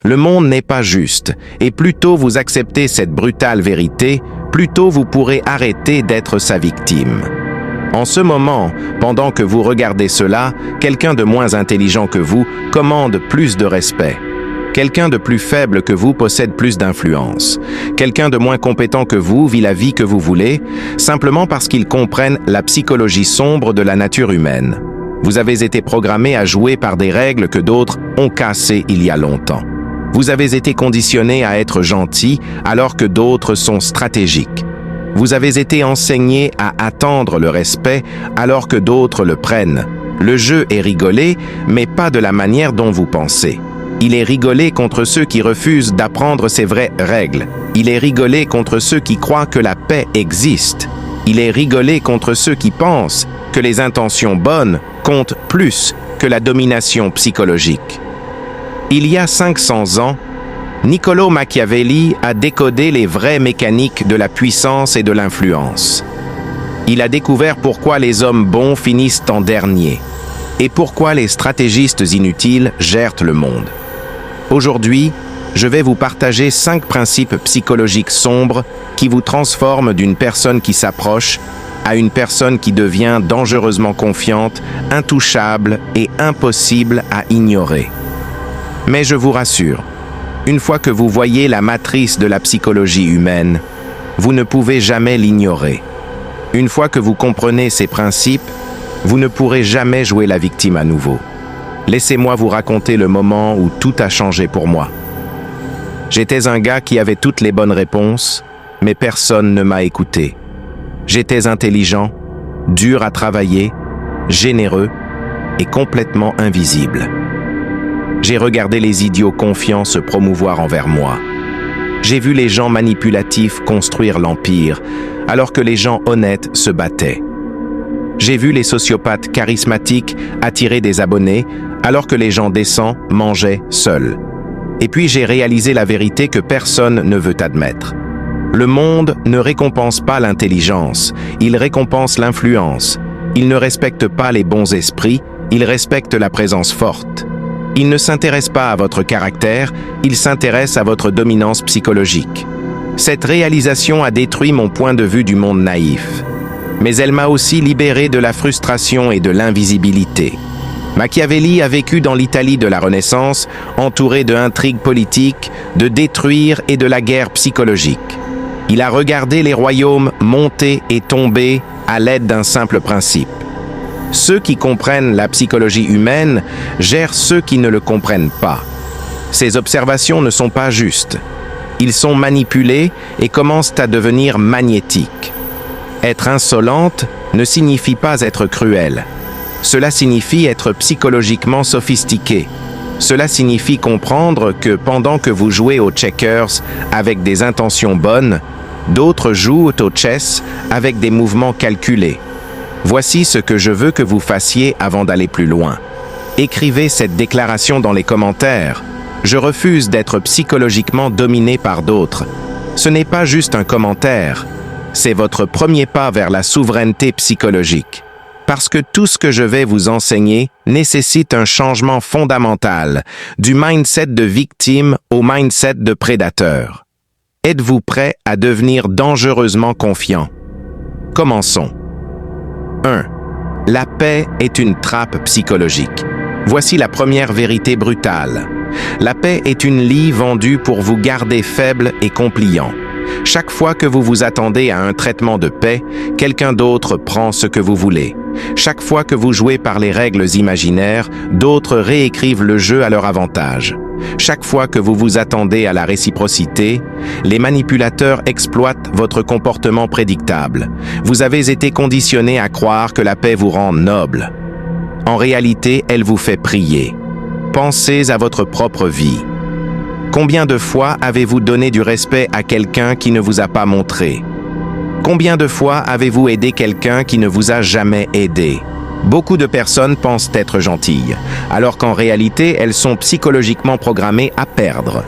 Le monde n'est pas juste, et plus tôt vous acceptez cette brutale vérité, plus tôt vous pourrez arrêter d'être sa victime. En ce moment, pendant que vous regardez cela, quelqu'un de moins intelligent que vous commande plus de respect. Quelqu'un de plus faible que vous possède plus d'influence. Quelqu'un de moins compétent que vous vit la vie que vous voulez, simplement parce qu'ils comprennent la psychologie sombre de la nature humaine. Vous avez été programmé à jouer par des règles que d'autres ont cassées il y a longtemps. Vous avez été conditionné à être gentil alors que d'autres sont stratégiques. Vous avez été enseigné à attendre le respect alors que d'autres le prennent. Le jeu est rigolé, mais pas de la manière dont vous pensez. Il est rigolé contre ceux qui refusent d'apprendre ces vraies règles. Il est rigolé contre ceux qui croient que la paix existe. Il est rigolé contre ceux qui pensent que les intentions bonnes comptent plus que la domination psychologique. Il y a 500 ans, Niccolò Machiavelli a décodé les vraies mécaniques de la puissance et de l'influence. Il a découvert pourquoi les hommes bons finissent en dernier et pourquoi les stratégistes inutiles gèrent le monde. Aujourd'hui, je vais vous partager 5 principes psychologiques sombres qui vous transforment d'une personne qui s'approche à une personne qui devient dangereusement confiante, intouchable et impossible à ignorer. Mais je vous rassure, une fois que vous voyez la matrice de la psychologie humaine, vous ne pouvez jamais l'ignorer. Une fois que vous comprenez ces principes, vous ne pourrez jamais jouer la victime à nouveau. Laissez-moi vous raconter le moment où tout a changé pour moi. J'étais un gars qui avait toutes les bonnes réponses, mais personne ne m'a écouté. J'étais intelligent, dur à travailler, généreux et complètement invisible. J'ai regardé les idiots confiants se promouvoir envers moi. J'ai vu les gens manipulatifs construire l'empire, alors que les gens honnêtes se battaient. J'ai vu les sociopathes charismatiques attirer des abonnés, alors que les gens décents mangeaient seuls. Et puis j'ai réalisé la vérité que personne ne veut admettre. Le monde ne récompense pas l'intelligence, il récompense l'influence. Il ne respecte pas les bons esprits, il respecte la présence forte. Il ne s'intéresse pas à votre caractère, il s'intéresse à votre dominance psychologique. Cette réalisation a détruit mon point de vue du monde naïf. Mais elle m'a aussi libéré de la frustration et de l'invisibilité. Machiavelli a vécu dans l'Italie de la Renaissance, entouré de intrigues politiques, de détruire et de la guerre psychologique. Il a regardé les royaumes monter et tomber à l'aide d'un simple principe. Ceux qui comprennent la psychologie humaine gèrent ceux qui ne le comprennent pas. Ces observations ne sont pas justes. Ils sont manipulés et commencent à devenir magnétiques. Être insolente ne signifie pas être cruel. Cela signifie être psychologiquement sophistiqué. Cela signifie comprendre que pendant que vous jouez au checkers avec des intentions bonnes, d'autres jouent au chess avec des mouvements calculés. Voici ce que je veux que vous fassiez avant d'aller plus loin. Écrivez cette déclaration dans les commentaires. Je refuse d'être psychologiquement dominé par d'autres. Ce n'est pas juste un commentaire. C'est votre premier pas vers la souveraineté psychologique. Parce que tout ce que je vais vous enseigner nécessite un changement fondamental, du mindset de victime au mindset de prédateur. Êtes-vous prêt à devenir dangereusement confiant? Commençons. 1. La paix est une trappe psychologique. Voici la première vérité brutale. La paix est une lie vendue pour vous garder faible et compliant. Chaque fois que vous vous attendez à un traitement de paix, quelqu'un d'autre prend ce que vous voulez. Chaque fois que vous jouez par les règles imaginaires, d'autres réécrivent le jeu à leur avantage. Chaque fois que vous vous attendez à la réciprocité, les manipulateurs exploitent votre comportement prédictable. Vous avez été conditionné à croire que la paix vous rend noble. En réalité, elle vous fait prier. Pensez à votre propre vie. Combien de fois avez-vous donné du respect à quelqu'un qui ne vous a pas montré? Combien de fois avez-vous aidé quelqu'un qui ne vous a jamais aidé? Beaucoup de personnes pensent être gentilles, alors qu'en réalité, elles sont psychologiquement programmées à perdre.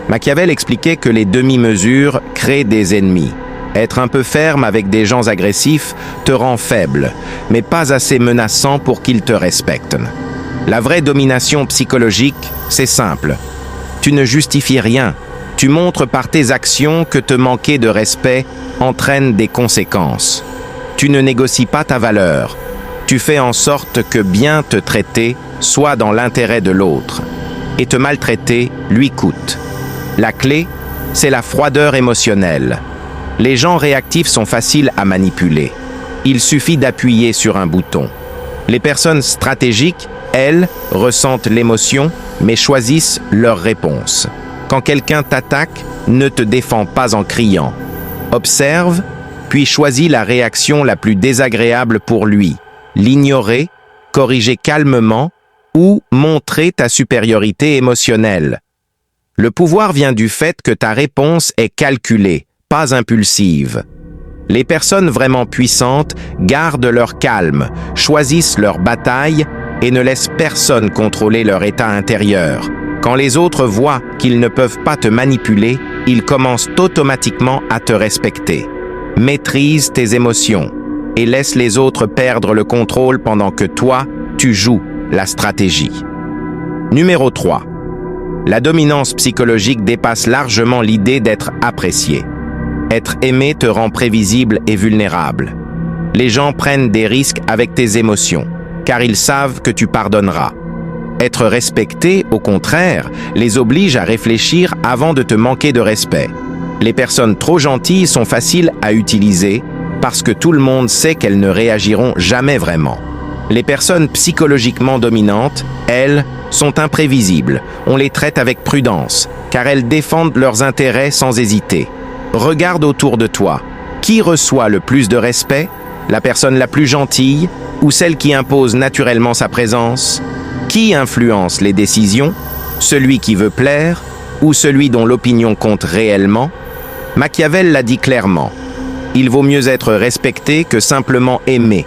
Machiavel expliquait que les demi-mesures créent des ennemis. Être un peu ferme avec des gens agressifs te rend faible, mais pas assez menaçant pour qu'ils te respectent. La vraie domination psychologique, c'est simple. Tu ne justifies rien. Tu montres par tes actions que te manquer de respect entraîne des conséquences. Tu ne négocies pas ta valeur. Tu fais en sorte que bien te traiter soit dans l'intérêt de l'autre. Et te maltraiter lui coûte. La clé, c'est la froideur émotionnelle. Les gens réactifs sont faciles à manipuler. Il suffit d'appuyer sur un bouton. Les personnes stratégiques, elles, ressentent l'émotion, mais choisissent leur réponse. Quand quelqu'un t'attaque, ne te défends pas en criant. Observe, puis choisis la réaction la plus désagréable pour lui. L'ignorer, corriger calmement ou montrer ta supériorité émotionnelle. Le pouvoir vient du fait que ta réponse est calculée, pas impulsive. Les personnes vraiment puissantes gardent leur calme, choisissent leur bataille et ne laissent personne contrôler leur état intérieur. Quand les autres voient qu'ils ne peuvent pas te manipuler, ils commencent automatiquement à te respecter. Maîtrise tes émotions et laisse les autres perdre le contrôle pendant que toi, tu joues la stratégie. Numéro 3. La dominance psychologique dépasse largement l'idée d'être apprécié. Être aimé te rend prévisible et vulnérable. Les gens prennent des risques avec tes émotions, car ils savent que tu pardonneras. Être respecté, au contraire, les oblige à réfléchir avant de te manquer de respect. Les personnes trop gentilles sont faciles à utiliser parce que tout le monde sait qu'elles ne réagiront jamais vraiment. Les personnes psychologiquement dominantes, elles, sont imprévisibles. On les traite avec prudence, car elles défendent leurs intérêts sans hésiter. Regarde autour de toi. Qui reçoit le plus de respect? La personne la plus gentille ou celle qui impose naturellement sa présence? Qui influence les décisions? Celui qui veut plaire ou celui dont l'opinion compte réellement? Machiavel l'a dit clairement. Il vaut mieux être respecté que simplement aimé,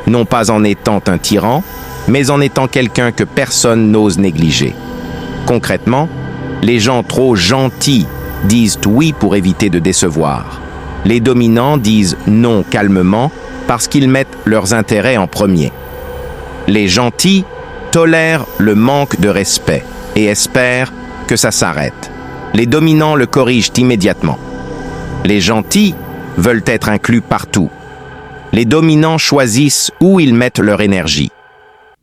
non pas en étant un tyran, mais en étant quelqu'un que personne n'ose négliger. Concrètement, les gens trop gentils disent oui pour éviter de décevoir. Les dominants disent non calmement parce qu'ils mettent leurs intérêts en premier. Les gentils tolèrent le manque de respect et espèrent que ça s'arrête. Les dominants le corrigent immédiatement. Les gentils veulent être inclus partout. Les dominants choisissent où ils mettent leur énergie.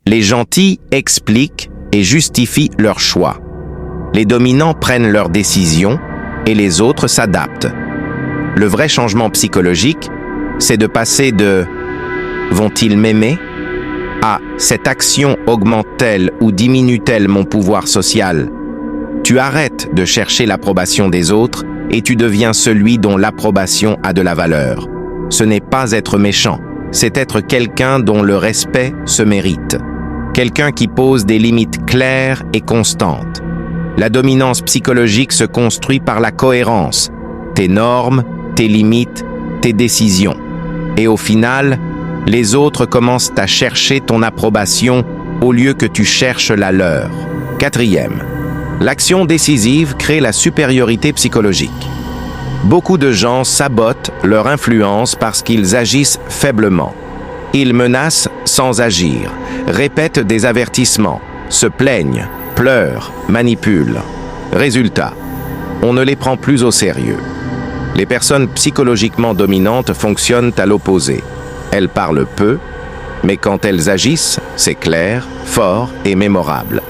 Les gentils expliquent et justifient leurs choix. Les dominants prennent leurs décisions et les autres s'adaptent. Le vrai changement psychologique, c'est de passer de « vont-ils m'aimer ?» à « cette action augmente-t-elle ou diminue-t-elle mon pouvoir social ?» Tu arrêtes de chercher l'approbation des autres et tu deviens celui dont l'approbation a de la valeur. Ce n'est pas être méchant, c'est être quelqu'un dont le respect se mérite. Quelqu'un qui pose des limites claires et constantes. La dominance psychologique se construit par la cohérence, tes normes, tes limites, tes décisions. Et au final, les autres commencent à chercher ton approbation au lieu que tu cherches la leur. 4e. L'action décisive crée la supériorité psychologique. Beaucoup de gens sabotent leur influence parce qu'ils agissent faiblement. Ils menacent sans agir, répètent des avertissements, se plaignent, pleurent, manipulent. Résultat, on ne les prend plus au sérieux. Les personnes psychologiquement dominantes fonctionnent à l'opposé. Elles parlent peu, mais quand elles agissent, c'est clair, fort et mémorable.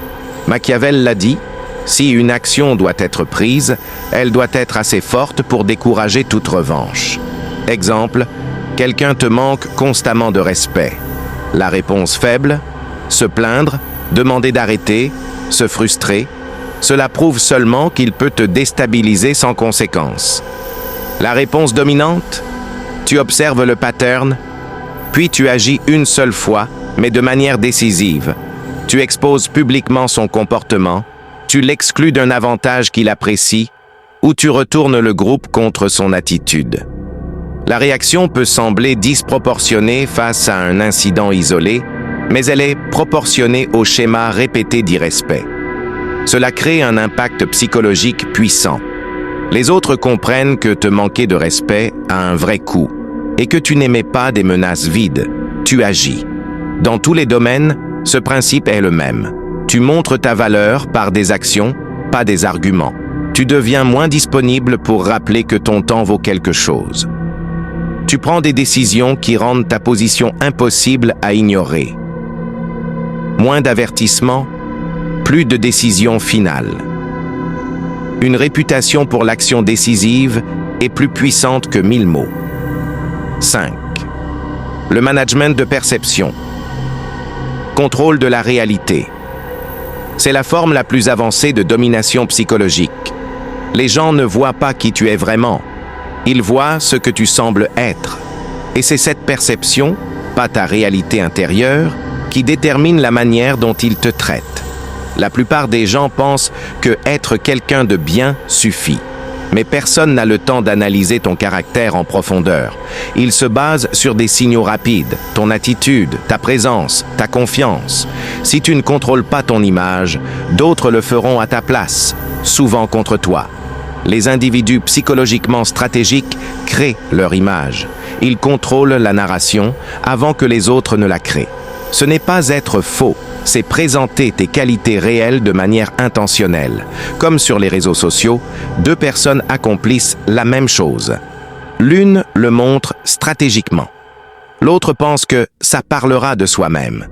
Machiavel l'a dit, si une action doit être prise, elle doit être assez forte pour décourager toute revanche. Exemple, quelqu'un te manque constamment de respect. La réponse faible, se plaindre, demander d'arrêter, se frustrer, cela prouve seulement qu'il peut te déstabiliser sans conséquence. La réponse dominante, tu observes le pattern, puis tu agis une seule fois, mais de manière décisive. Tu exposes publiquement son comportement, tu l'exclus d'un avantage qu'il apprécie, ou tu retournes le groupe contre son attitude. La réaction peut sembler disproportionnée face à un incident isolé, mais elle est proportionnée au schéma répété d'irrespect. Cela crée un impact psychologique puissant. Les autres comprennent que te manquer de respect a un vrai coût, et que tu n'émets pas des menaces vides, tu agis. Dans tous les domaines, ce principe est le même. Tu montres ta valeur par des actions, pas des arguments. Tu deviens moins disponible pour rappeler que ton temps vaut quelque chose. Tu prends des décisions qui rendent ta position impossible à ignorer. Moins d'avertissements, plus de décisions finales. Une réputation pour l'action décisive est plus puissante que 1000 mots. 5. Le management de perception. Contrôle de la réalité. C'est la forme la plus avancée de domination psychologique. Les gens ne voient pas qui tu es vraiment. Ils voient ce que tu sembles être. Et c'est cette perception, pas ta réalité intérieure, qui détermine la manière dont ils te traitent. La plupart des gens pensent que être quelqu'un de bien suffit. Mais personne n'a le temps d'analyser ton caractère en profondeur. Il se base sur des signaux rapides, ton attitude, ta présence, ta confiance. Si tu ne contrôles pas ton image, d'autres le feront à ta place, souvent contre toi. Les individus psychologiquement stratégiques créent leur image. Ils contrôlent la narration avant que les autres ne la créent. Ce n'est pas être faux, c'est présenter tes qualités réelles de manière intentionnelle. Comme sur les réseaux sociaux, deux personnes accomplissent la même chose. L'une le montre stratégiquement. L'autre pense que ça parlera de soi-même.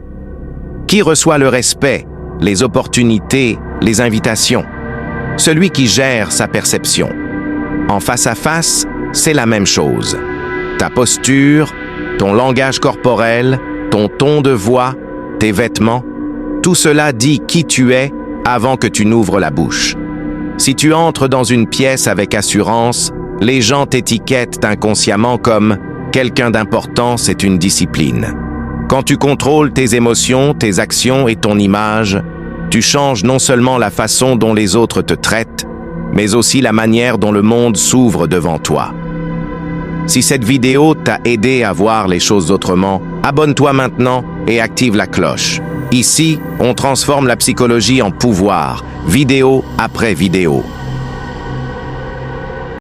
Qui reçoit le respect, les opportunités, les invitations? Celui qui gère sa perception. En face à face, c'est la même chose. Ta posture, ton langage corporel, ton ton de voix, tes vêtements, tout cela dit qui tu es avant que tu n'ouvres la bouche. Si tu entres dans une pièce avec assurance, les gens t'étiquettent inconsciemment comme « quelqu'un d'important, c'est une discipline ». Quand tu contrôles tes émotions, tes actions et ton image, tu changes non seulement la façon dont les autres te traitent, mais aussi la manière dont le monde s'ouvre devant toi. Si cette vidéo t'a aidé à voir les choses autrement, abonne-toi maintenant et active la cloche. Ici, on transforme la psychologie en pouvoir, vidéo après vidéo.